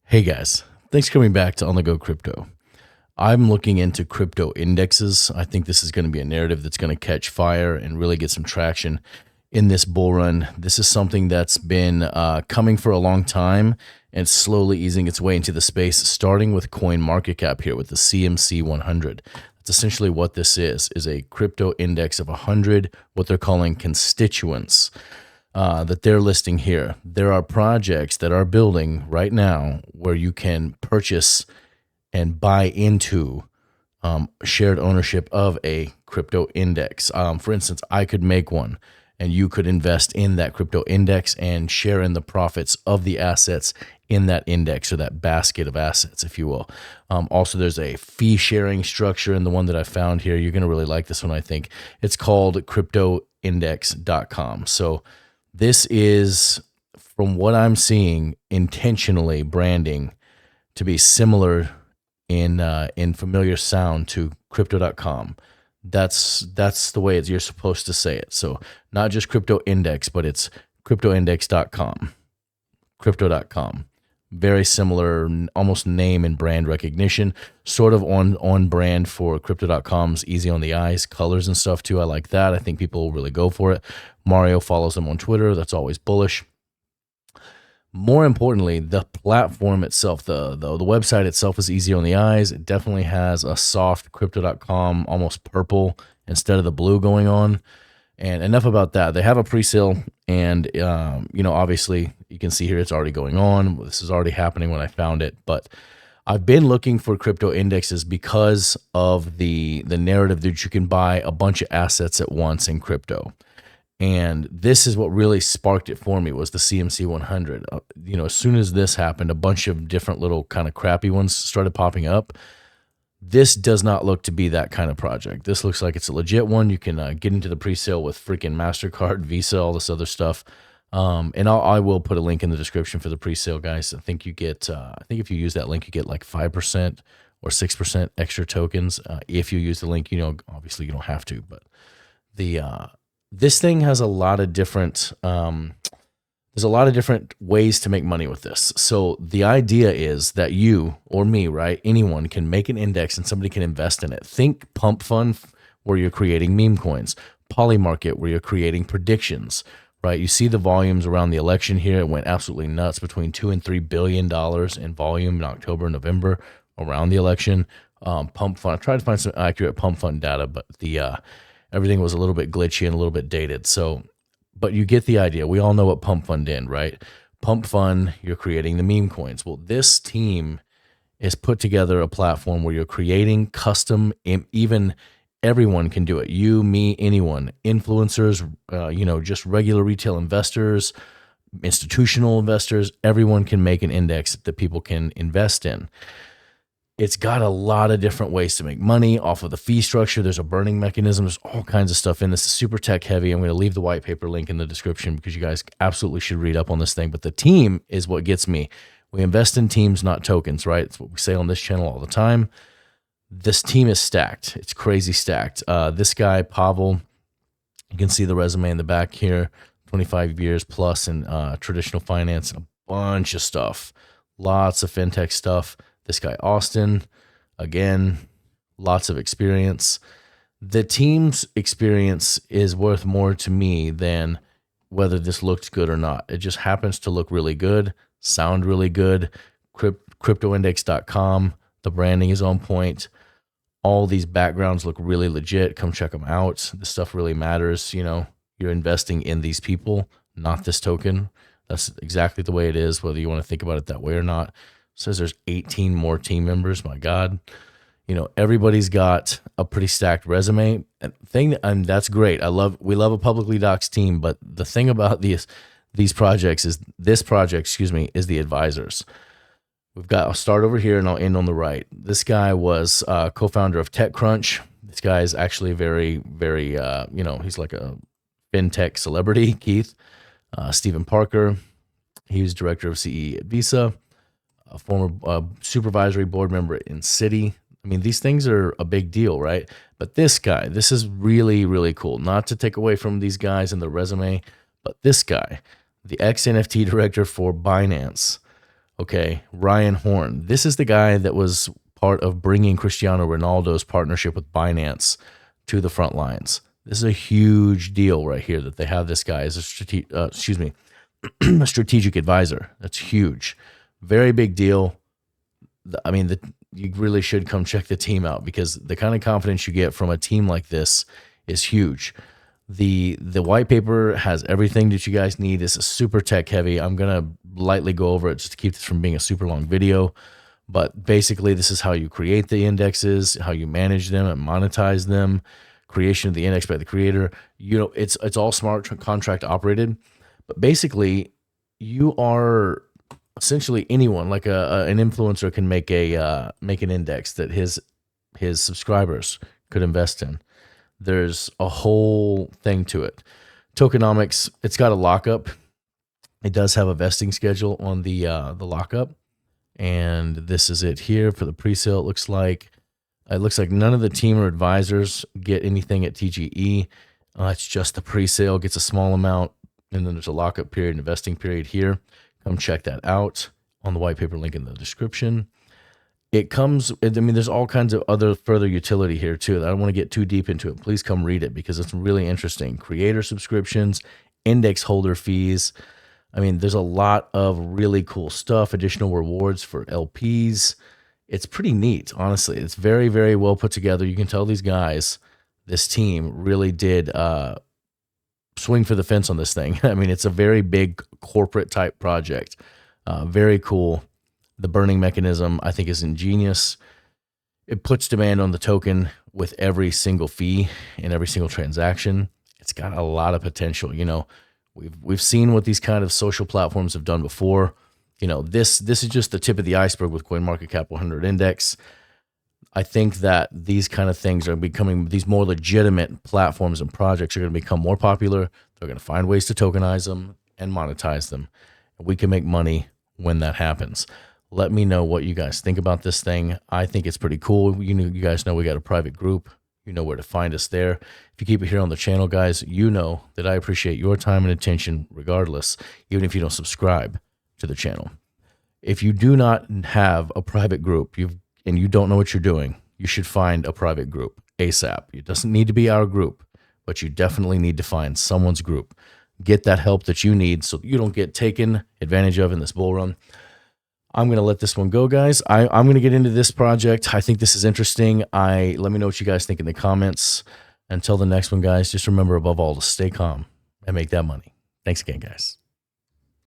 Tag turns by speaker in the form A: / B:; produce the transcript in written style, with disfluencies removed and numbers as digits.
A: Hey guys, thanks for coming back to On the Go Crypto. I'm looking into crypto indexes. I think this is going to be a narrative that's going to catch fire and really get some traction in this bull run. This is something that's been coming for a long time and slowly easing its way into the space, starting with coin market cap here with the CMC 100. That's essentially what this is a crypto index of 100, what they're calling constituents. That they're listing here. There are projects that are building right now where you can purchase and buy into shared ownership of a crypto index. For instance, I could make one and you could invest in that crypto index and share in the profits of the assets in that index or that basket of assets, if you will. Also, there's a fee sharing structure in the one that I found here. You're going to really like this one, I think. It's called cryptoindex.com. So this is, from what I'm seeing, intentionally branding to be similar in familiar sound to crypto.com. That's the way you're supposed to say it. So not just crypto index, but it's cryptoindex.com, crypto.com. Very similar, almost name and brand recognition, sort of on brand for crypto.com's easy on the eyes, colors and stuff too. I like that. I think people will really go for it. Mario follows them on Twitter. That's always bullish. More importantly, the platform itself, the website itself is easy on the eyes. It definitely has a soft crypto.com, almost purple instead of the blue going on. And enough about that. They have a pre-sale, and obviously you can see here it's already going on. This is already happening when I found it, but I've been looking for crypto indexes because of the narrative that you can buy a bunch of assets at once in crypto. And this is what really sparked it for me, was the CMC 100. As soon as this happened, a bunch of different little kind of crappy ones started popping up. This does not look to be that kind of project. This looks like it's a legit one. You can get into the pre-sale with freaking MasterCard, Visa, all this other stuff. And I will put a link in the description for the pre-sale, guys. I think you get, I think if you use that link, you get like 5% or 6% extra tokens. If you use the link, obviously you don't have to, but this thing has a lot of different, there's a lot of different ways to make money with this. So the idea is that you or me, right, anyone can make an index and somebody can invest in it. Think Pump Fund, where you're creating meme coins, Polymarket, where you're creating predictions, right? You see the volumes around the election here. It went absolutely nuts, between $2 and $3 billion in volume in October and November around the election. Pump Fund, I tried to find some accurate Pump Fund data, but everything was a little bit glitchy and a little bit dated. So, but you get the idea. We all know what Pump Fund did, right? Pump Fund, you're creating the meme coins. Well, this team is put together a platform where you're creating custom, even everyone can do it. You, me, anyone, influencers, just regular retail investors, institutional investors, everyone can make an index that people can invest in. It's got a lot of different ways to make money off of the fee structure. There's a burning mechanism. There's all kinds of stuff in this. It's super tech heavy. I'm going to leave the white paper link in the description because you guys absolutely should read up on this thing. But the team is what gets me. We invest in teams, not tokens, right? It's what we say on this channel all the time. This team is stacked. It's crazy stacked. This guy, Pavel, you can see the resume in the back here, 25 years plus in traditional finance, a bunch of stuff, lots of fintech stuff. This guy, Austin, again, lots of experience. The team's experience is worth more to me than whether this looked good or not. It just happens to look really good, sound really good. Cryptoindex.com, the branding is on point. All these backgrounds look really legit. Come check them out. This stuff really matters. You're investing in these people, not this token. That's exactly the way it is, whether you want to think about it that way or not. Says there's 18 more team members. My God, everybody's got a pretty stacked resume and that's great. We love a publicly doxed team, but the thing about these projects is is the advisors. I'll start over here and I'll end on the right. This guy was co-founder of TechCrunch. This guy is actually very, very, he's like a fintech celebrity, Keith. Stephen Parker, he was director of CE at Visa. A former supervisory board member in Citi. I mean, these things are a big deal, right? But this guy, this is really, really cool. Not to take away from these guys and their resume, but this guy, the ex-NFT director for Binance, Okay, Ryan Horn. This is the guy that was part of bringing Cristiano Ronaldo's partnership with Binance to the front lines. This is a huge deal right here that they have this guy as a a strategic advisor. That's huge. Very big deal. I mean, you really should come check the team out, because the kind of confidence you get from a team like this is huge. The white paper has everything that you guys need. It's super tech heavy. I'm gonna lightly go over it just to keep this from being a super long video. But basically, this is how you create the indexes, how you manage them and monetize them, creation of the index by the creator. It's all smart contract operated. But basically, you are essentially anyone, like an influencer can make an index that his subscribers could invest in. There's a whole thing to it. Tokenomics, it's got a lockup. It does have a vesting schedule on the lockup, and this is it here for the pre-sale. It looks like none of the team or advisors get anything at TGE. It's just the pre-sale gets a small amount, and then there's a lockup period and a vesting period here. Come check that out on the white paper link in the description. There's all kinds of other further utility here too. I don't want to get too deep into it. Please come read it, because it's really interesting. Creator subscriptions, index holder fees. I mean, there's a lot of really cool stuff. Additional rewards for LPs. It's pretty neat, honestly. It's very, very well put together. You can tell these guys, this team really did swing for the fence on this thing. I mean, it's a very big corporate type project. Very cool. The burning mechanism, I think, is ingenious. It puts demand on the token with every single fee and every single transaction. It's got a lot of potential. We've seen what these kind of social platforms have done before. This is just the tip of the iceberg with CoinMarketCap 100 index. I think that these kind of things are becoming, these more legitimate platforms and projects are going to become more popular. They're going to find ways to tokenize them and monetize them. We can make money when that happens. Let me know what you guys think about this thing. I think it's pretty cool. You guys know we got a private group. You know where to find us there. If you keep it here on the channel, guys, you know that I appreciate your time and attention regardless, even if you don't subscribe to the channel. If you do not have a private group and you don't know what you're doing, you should find a private group ASAP. It doesn't need to be our group, but you definitely need to find someone's group. Get that help that you need so you don't get taken advantage of in this bull run. I'm going to let this one go, guys. I'm going to get into this project. I think this is interesting. Let me know what you guys think in the comments. Until the next one, guys, just remember above all to stay calm and make that money. Thanks again, guys.